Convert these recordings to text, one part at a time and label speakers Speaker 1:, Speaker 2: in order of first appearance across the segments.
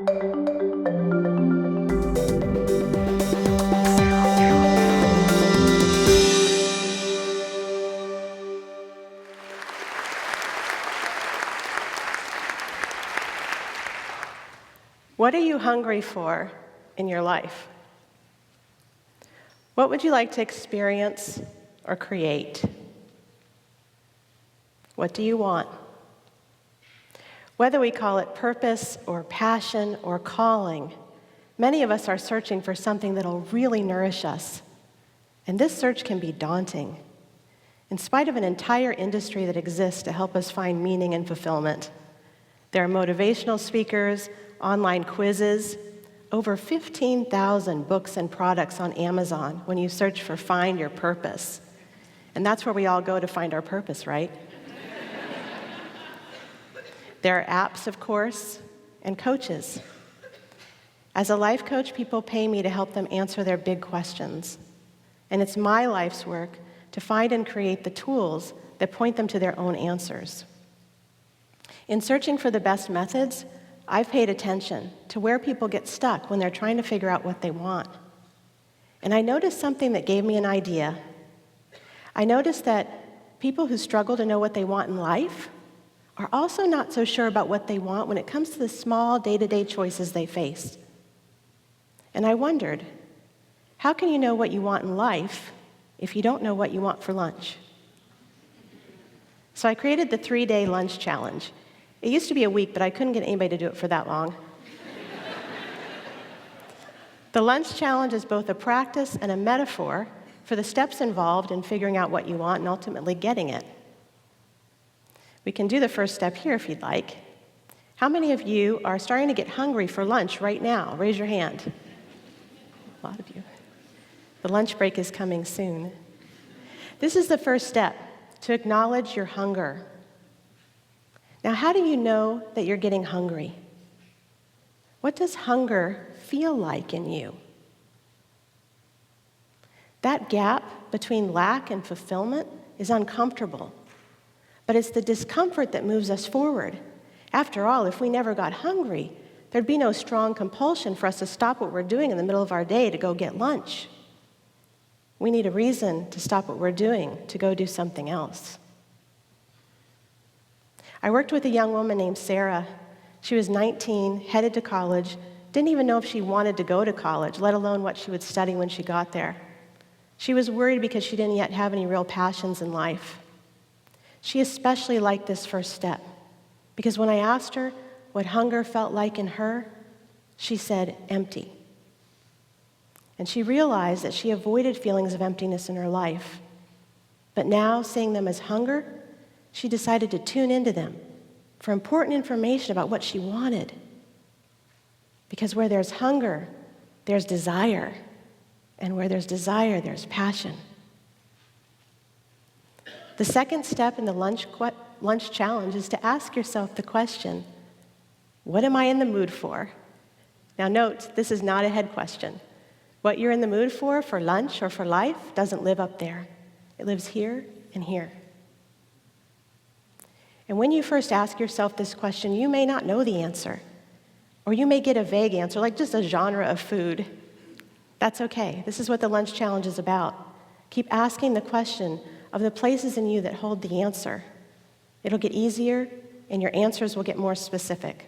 Speaker 1: What are you hungry for in your life? What would you like to experience or create? What do you want? Whether we call it purpose or passion or calling, many of us are searching for something that'll really nourish us. And this search can be daunting, in spite of an entire industry that exists to help us find meaning and fulfillment. There are motivational speakers, online quizzes, over 15,000 books and products on Amazon when you search for Find Your Purpose. And that's where we all go to find our purpose, right? There are apps, of course, and coaches. As a life coach, people pay me to help them answer their big questions. And it's my life's work to find and create the tools that point them to their own answers. In searching for the best methods, I've paid attention to where people get stuck when they're trying to figure out what they want. And I noticed something that gave me an idea. I noticed that people who struggle to know what they want in life are also not so sure about what they want when it comes to the small day-to-day choices they face. And I wondered, how can you know what you want in life if you don't know what you want for lunch? So I created the 3-day lunch challenge. It used to be a week, but I couldn't get anybody to do it for that long. The lunch challenge is both a practice and a metaphor for the steps involved in figuring out what you want and ultimately getting it. We can do the first step here if you'd like. How many of you are starting to get hungry for lunch right now? Raise your hand. A lot of you. The lunch break is coming soon. This is the first step, to acknowledge your hunger. Now, how do you know that you're getting hungry? What does hunger feel like in you? That gap between lack and fulfillment is uncomfortable, but it's the discomfort that moves us forward. After all, if we never got hungry, there'd be no strong compulsion for us to stop what we're doing in the middle of our day to go get lunch. We need a reason to stop what we're doing to go do something else. I worked with a young woman named Sarah. She was 19, headed to college, didn't even know if she wanted to go to college, let alone what she would study when she got there. She was worried because she didn't yet have any real passions in life. She especially liked this first step, because when I asked her what hunger felt like in her, she said, empty. And she realized that she avoided feelings of emptiness in her life. But now, seeing them as hunger, she decided to tune into them for important information about what she wanted. Because where there's hunger, there's desire. And where there's desire, there's passion. The second step in the lunch challenge is to ask yourself the question, what am I in the mood for? Now note, this is not a head question. What you're in the mood for lunch or for life, doesn't live up there. It lives here and here. And when you first ask yourself this question, you may not know the answer. Or you may get a vague answer, like just a genre of food. That's okay. This is what the lunch challenge is about. Keep asking the question of the places in you that hold the answer. It'll get easier, and your answers will get more specific.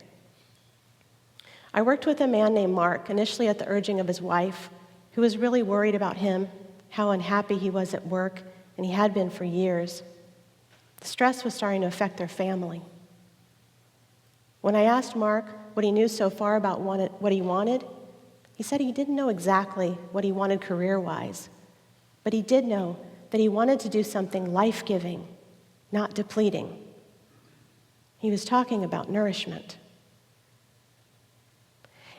Speaker 1: I worked with a man named Mark, initially at the urging of his wife, who was really worried about him, how unhappy he was at work, and he had been for years. The stress was starting to affect their family. When I asked Mark what he knew so far about what he wanted, he said he didn't know exactly what he wanted career-wise, but he did know that he wanted to do something life-giving, not depleting. He was talking about nourishment.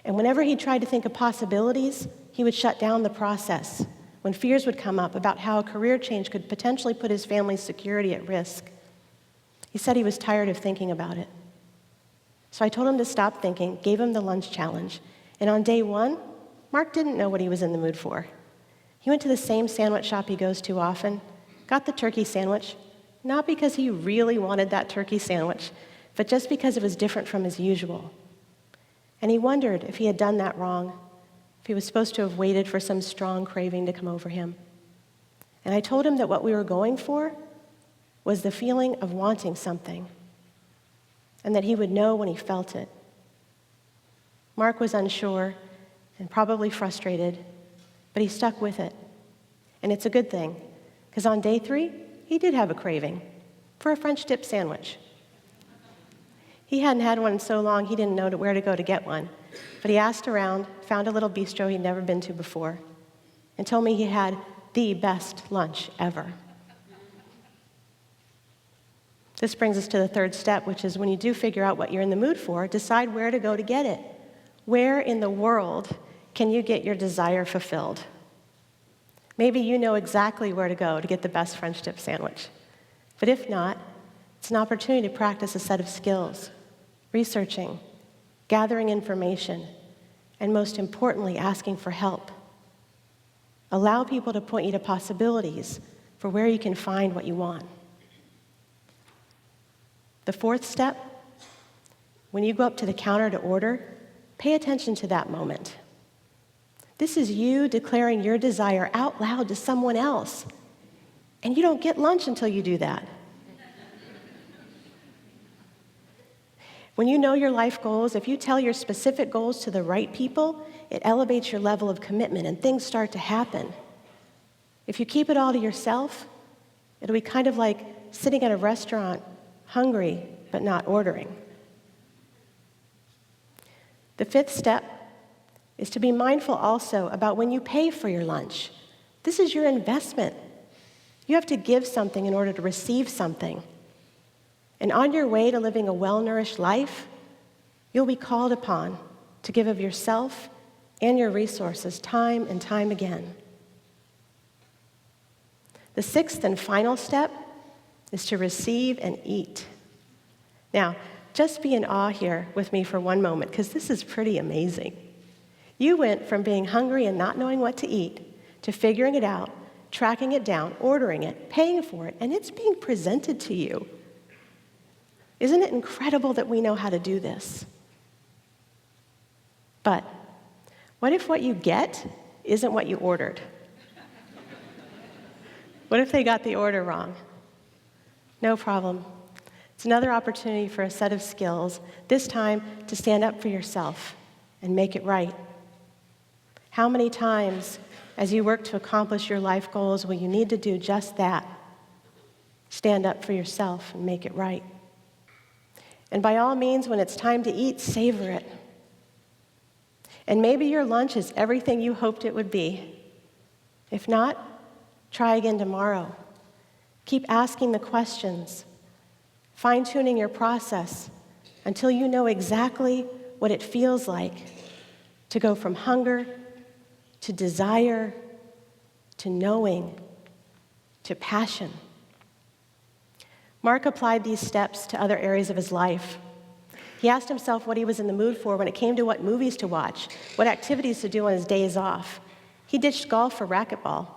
Speaker 1: And whenever he tried to think of possibilities, he would shut down the process when fears would come up about how a career change could potentially put his family's security at risk. He said he was tired of thinking about it. So I told him to stop thinking, gave him the lunch challenge, and on day 1, Mark didn't know what he was in the mood for. He went to the same sandwich shop he goes to often, got the turkey sandwich, not because he really wanted that turkey sandwich, but just because it was different from his usual. And he wondered if he had done that wrong, if he was supposed to have waited for some strong craving to come over him. And I told him that what we were going for was the feeling of wanting something, and that he would know when he felt it. Mark was unsure and probably frustrated, but he stuck with it. And it's a good thing, because on day 3, he did have a craving for a French dip sandwich. He hadn't had one in so long he didn't know where to go to get one, but he asked around, found a little bistro he'd never been to before, and told me he had the best lunch ever. This brings us to the third step, which is when you do figure out what you're in the mood for, decide where to go to get it. Where in the world can you get your desire fulfilled? Maybe you know exactly where to go to get the best French dip sandwich. But if not, it's an opportunity to practice a set of skills, researching, gathering information, and most importantly, asking for help. Allow people to point you to possibilities for where you can find what you want. The fourth step, when you go up to the counter to order, pay attention to that moment. This is you declaring your desire out loud to someone else. And you don't get lunch until you do that. When you know your life goals, if you tell your specific goals to the right people, it elevates your level of commitment and things start to happen. If you keep it all to yourself, it'll be kind of like sitting at a restaurant, hungry, but not ordering. The fifth step is to be mindful also about when you pay for your lunch. This is your investment. You have to give something in order to receive something. And on your way to living a well-nourished life, you'll be called upon to give of yourself and your resources time and time again. The sixth and final step is to receive and eat. Now, just be in awe here with me for one moment, because this is pretty amazing. You went from being hungry and not knowing what to eat to figuring it out, tracking it down, ordering it, paying for it, and it's being presented to you. Isn't it incredible that we know how to do this? But what if what you get isn't what you ordered? What if they got the order wrong? No problem. It's another opportunity for a set of skills, this time to stand up for yourself and make it right. How many times, as you work to accomplish your life goals, will you need to do just that? Stand up for yourself and make it right. And by all means, when it's time to eat, savor it. And maybe your lunch is everything you hoped it would be. If not, try again tomorrow. Keep asking the questions, fine-tuning your process until you know exactly what it feels like to go from hunger to desire to knowing to passion. Mark applied these steps to other areas of his life. He asked himself what he was in the mood for when it came to what movies to watch, what activities to do on his days off. He ditched golf for racquetball.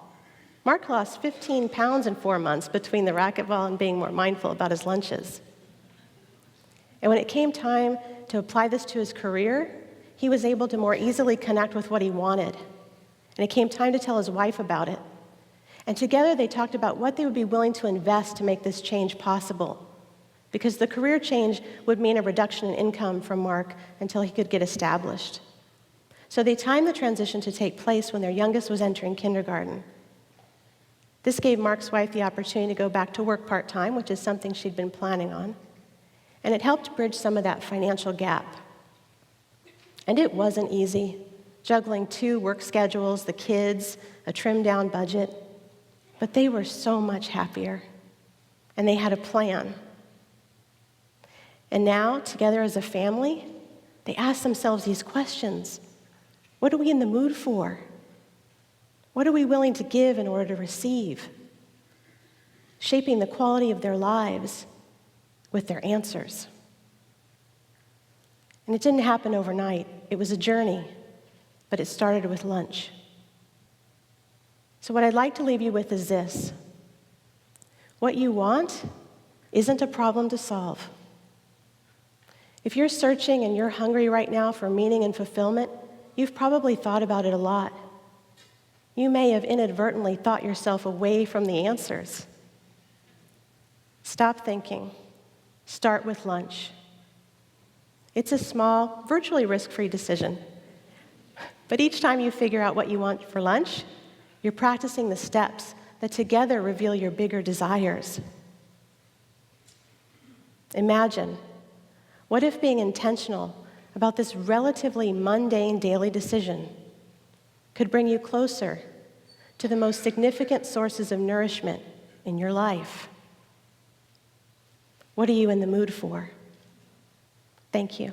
Speaker 1: Mark lost 15 pounds in 4 months between the racquetball and being more mindful about his lunches. And when it came time to apply this to his career, he was able to more easily connect with what he wanted. And it came time to tell his wife about it. And together they talked about what they would be willing to invest to make this change possible. Because the career change would mean a reduction in income from Mark until he could get established. So they timed the transition to take place when their youngest was entering kindergarten. This gave Mark's wife the opportunity to go back to work part-time, which is something she'd been planning on. And it helped bridge some of that financial gap. And it wasn't easy, juggling 2 work schedules, the kids, a trimmed-down budget. But they were so much happier, and they had a plan. And now, together as a family, they ask themselves these questions. What are we in the mood for? What are we willing to give in order to receive? Shaping the quality of their lives with their answers. And it didn't happen overnight. It was a journey, but it started with lunch. So what I'd like to leave you with is this. What you want isn't a problem to solve. If you're searching and you're hungry right now for meaning and fulfillment, you've probably thought about it a lot. You may have inadvertently thought yourself away from the answers. Stop thinking. Start with lunch. It's a small, virtually risk-free decision. But each time you figure out what you want for lunch, you're practicing the steps that together reveal your bigger desires. Imagine, what if being intentional about this relatively mundane daily decision could bring you closer to the most significant sources of nourishment in your life? What are you in the mood for? Thank you.